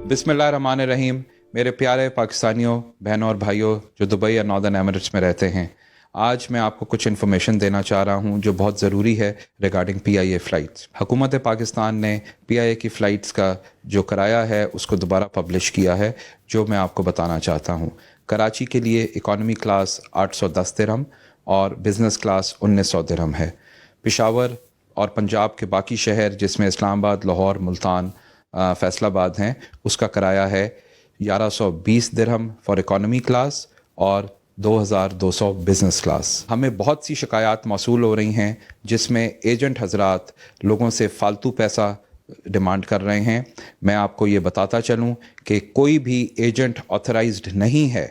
बिस्मिल्लाहिर्रहमानिर्रहीम। मेरे प्यारे पाकिस्तानियों, बहनों और भाइयों जो दुबई या नॉर्दर्न एमिरेट्स में रहते हैं, आज मैं आपको कुछ इन्फॉर्मेशन देना चाह रहा हूं जो बहुत ज़रूरी है रिगार्डिंग PIA फ़्लाइट्स। हुकूमत पाकिस्तान ने PIA की फ़्लाइट्स का जो किराया है उसको दोबारा पब्लिश किया है, जो मैं आपको बताना चाहता हूं। कराची के लिए इकॉनमी क्लास 810 दिरहम और बिज़नेस क्लास 1900 दिरहम है। पेशावर और पंजाब के बाकी शहर जिसमें इस्लामाबाद, लाहौर, मुल्तान, फैसलाबाद हैं, उसका किराया है 1120 दिरहम फॉर इकॉनमी क्लास और 2200 बिज़नेस क्लास। हमें बहुत सी शिकायत मौसूल हो रही हैं जिसमें एजेंट हजरात लोगों से फालतू पैसा डिमांड कर रहे हैं। मैं आपको ये बताता चलूं कि कोई भी एजेंट ऑथराइज्ड नहीं है,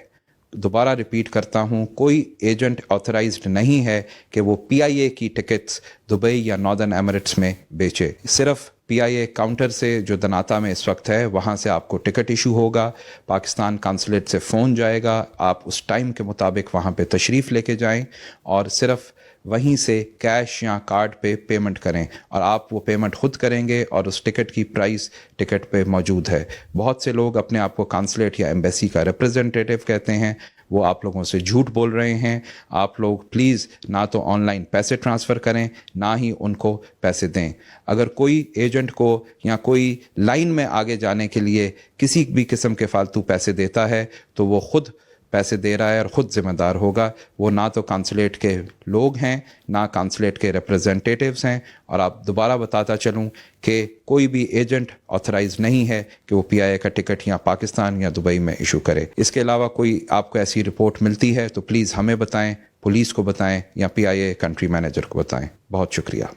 दोबारा रिपीट करता हूं, कोई एजेंट ऑथराइज्ड नहीं है कि वो PIA की टिकट्स दुबई या नॉर्दर्न एमिरेट्स में बेचे। सिर्फ PIA काउंटर से जो दनाता में इस वक्त है वहाँ से आपको टिकट इशू होगा, पाकिस्तान कांसुलेट से फ़ोन जाएगा, आप उस टाइम के मुताबिक वहाँ पे तशरीफ़ लेके जाएं और सिर्फ वहीं से कैश या कार्ड पे पेमेंट करें और आप वो पेमेंट खुद करेंगे और उस टिकट की प्राइस टिकट पे मौजूद है। बहुत से लोग अपने आप को कांसुलेट या एम्बेसी का रिप्रेजेंटेटिव कहते हैं, वो आप लोगों से झूठ बोल रहे हैं। आप लोग प्लीज़ ना तो ऑनलाइन पैसे ट्रांसफ़र करें, ना ही उनको पैसे दें। अगर कोई एजेंट को या कोई लाइन में आगे जाने के लिए किसी भी किस्म के फालतू पैसे देता है तो वो खुद पैसे दे रहा है और ख़ुद ज़िम्मेदार होगा। वो ना तो कांसुलेट के लोग हैं, ना कांसुलेट के रिप्रेजेंटेटिव्स हैं। और आप दोबारा बताता चलूं कि कोई भी एजेंट ऑथराइज नहीं है कि वो PIA का टिकट या पाकिस्तान या दुबई में इशू करे। इसके अलावा कोई आपको ऐसी रिपोर्ट मिलती है तो प्लीज़ हमें बताएं, पुलिस को बताएं या PIA कंट्री मैनेजर को बताएं। बहुत शुक्रिया।